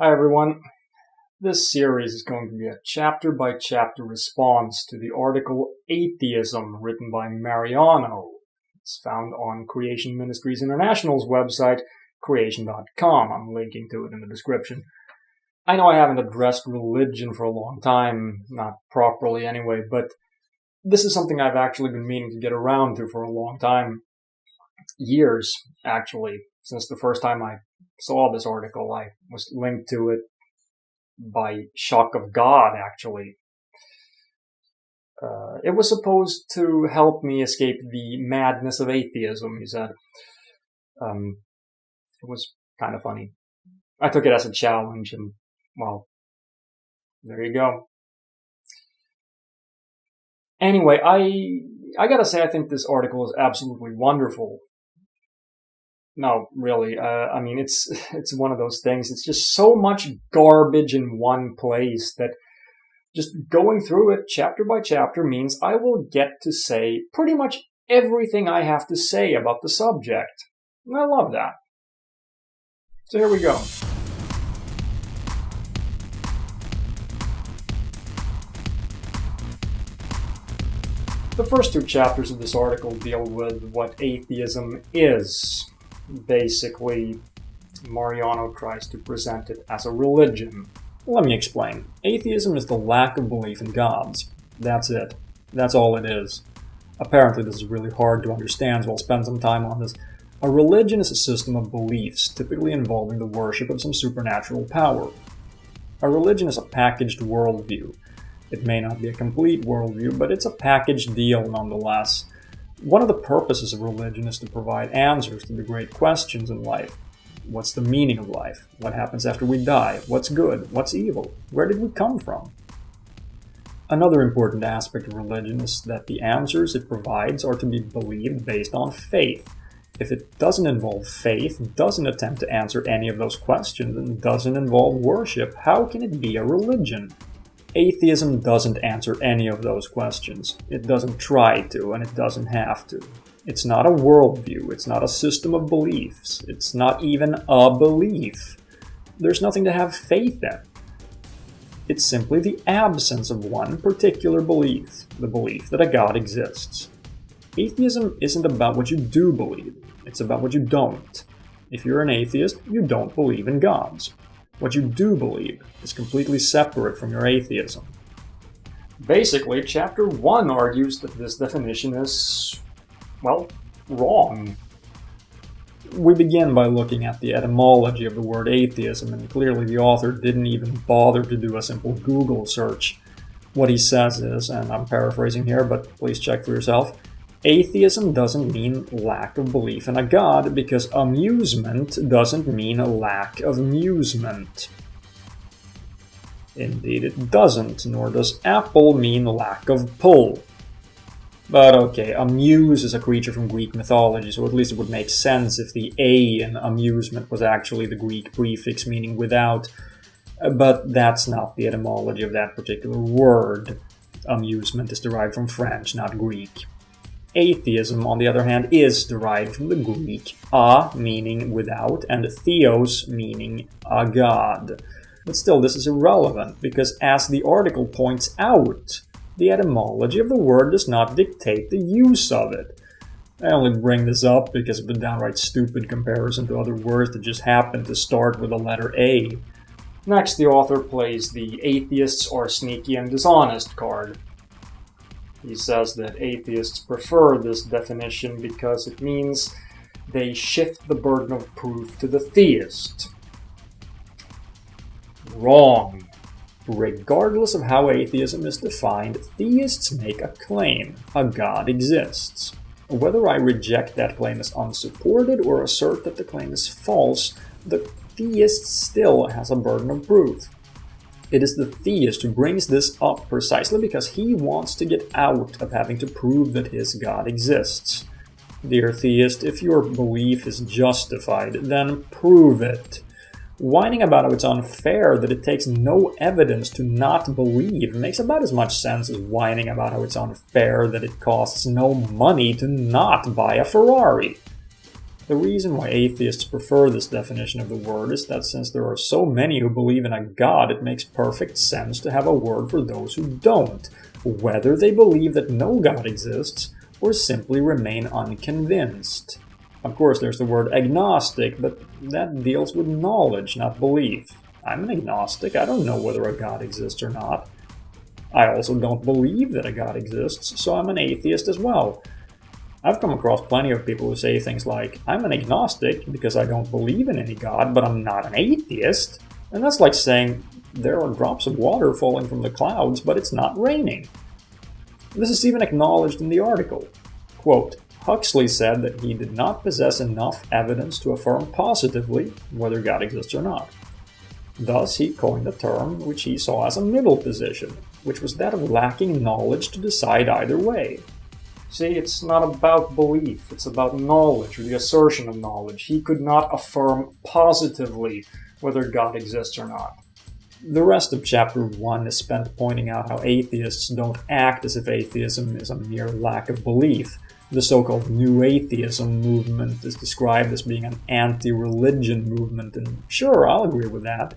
Hi everyone. This series is going to be a chapter-by-chapter response to the article Atheism written by Mariano. It's found on Creation Ministries International's website, creation.com. I'm linking to it in the description. I know I haven't addressed religion for a long time, not properly anyway, but this is something I've actually been meaning to get around to for a long time. Years, actually, since the first time I saw this article. I was linked to it by shock of God, actually. It was supposed to help me escape the madness of atheism, he said. It was kind of funny. I took it as a challenge, and, well, there you go. Anyway, I gotta say, I think this article is absolutely wonderful. No, really. I mean, it's one of those things. It's just so much garbage in one place that just going through it chapter by chapter means I will get to say pretty much everything I have to say about the subject. And I love that. So here we go. The first two chapters of this article deal with what atheism is. Basically, Mariano tries to present it as a religion. Let me explain. Atheism is the lack of belief in gods. That's it. That's all it is. Apparently this is really hard to understand, so I'll spend some time on this. A religion is a system of beliefs, typically involving the worship of some supernatural power. A religion is a packaged worldview. It may not be a complete worldview, but it's a packaged deal nonetheless. One of the purposes of religion is to provide answers to the great questions in life. What's the meaning of life? What happens after we die? What's good? What's evil? Where did we come from? Another important aspect of religion is that the answers it provides are to be believed based on faith. If it doesn't involve faith, doesn't attempt to answer any of those questions, and doesn't involve worship, how can it be a religion? Atheism doesn't answer any of those questions. It doesn't try to, and it doesn't have to. It's not a worldview. It's not a system of beliefs. It's not even a belief. There's nothing to have faith in. It's simply the absence of one particular belief, the belief that a God exists. Atheism isn't about what you do believe. It's about what you don't. If you're an atheist, you don't believe in gods. What you do believe is completely separate from your atheism. Basically, Chapter 1 argues that this definition is, well, wrong. We begin by looking at the etymology of the word atheism, and clearly the author didn't even bother to do a simple Google search. What he says is, and I'm paraphrasing here, but please check for yourself, atheism doesn't mean lack of belief in a god because amusement doesn't mean a lack of amusement. Indeed it doesn't, nor does apple mean lack of pull. But okay, amuse is a creature from Greek mythology, so at least it would make sense if the A in amusement was actually the Greek prefix meaning without, but that's not the etymology of that particular word. Amusement is derived from French, not Greek. Atheism, on the other hand, is derived from the Greek a meaning without and theos meaning a god. But still, this is irrelevant because, as the article points out, the etymology of the word does not dictate the use of it. I only bring this up because of the downright stupid comparison to other words that just happen to start with the letter A. Next, the author plays the atheists are sneaky and dishonest card. He says that atheists prefer this definition because it means they shift the burden of proof to the theist. Wrong. Regardless of how atheism is defined, theists make a claim. A god exists. Whether I reject that claim as unsupported or assert that the claim is false, the theist still has a burden of proof. It is the theist who brings this up precisely because he wants to get out of having to prove that his God exists. Dear theist, if your belief is justified, then prove it. Whining about how it's unfair that it takes no evidence to not believe makes about as much sense as whining about how it's unfair that it costs no money to not buy a Ferrari. The reason why atheists prefer this definition of the word is that since there are so many who believe in a God, it makes perfect sense to have a word for those who don't, whether they believe that no God exists or simply remain unconvinced. Of course, there's the word agnostic, but that deals with knowledge, not belief. I'm an agnostic. I don't know whether a God exists or not. I also don't believe that a God exists, so I'm an atheist as well. I've come across plenty of people who say things like, I'm an agnostic because I don't believe in any God, but I'm not an atheist. And that's like saying, there are drops of water falling from the clouds, but it's not raining. This is even acknowledged in the article. Quote, Huxley said that he did not possess enough evidence to affirm positively whether God exists or not. Thus, he coined a term which he saw as a middle position, which was that of lacking knowledge to decide either way. See, it's not about belief, it's about knowledge, or the assertion of knowledge. He could not affirm positively whether God exists or not. The rest of Chapter 1 is spent pointing out how atheists don't act as if atheism is a mere lack of belief. The so-called New Atheism movement is described as being an anti-religion movement, and sure, I'll agree with that.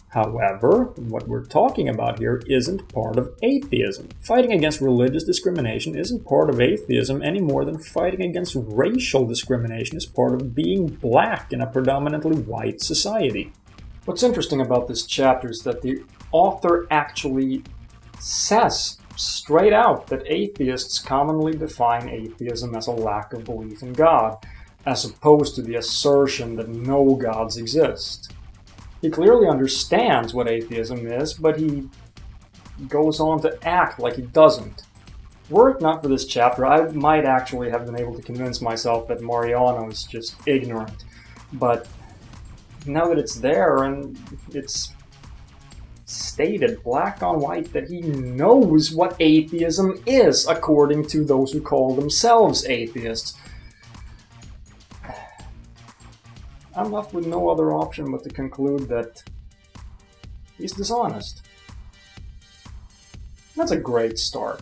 However, what we're talking about here isn't part of atheism. Fighting against religious discrimination isn't part of atheism any more than fighting against racial discrimination is part of being black in a predominantly white society. What's interesting about this chapter is that the author actually says straight out that atheists commonly define atheism as a lack of belief in God, as opposed to the assertion that no gods exist. He clearly understands what atheism is, but he goes on to act like he doesn't. Were it not for this chapter, I might actually have been able to convince myself that Mariano is just ignorant. But now that it's there and it's stated black on white that he knows what atheism is, according to those who call themselves atheists, I'm left with no other option but to conclude that he's dishonest. That's a great start.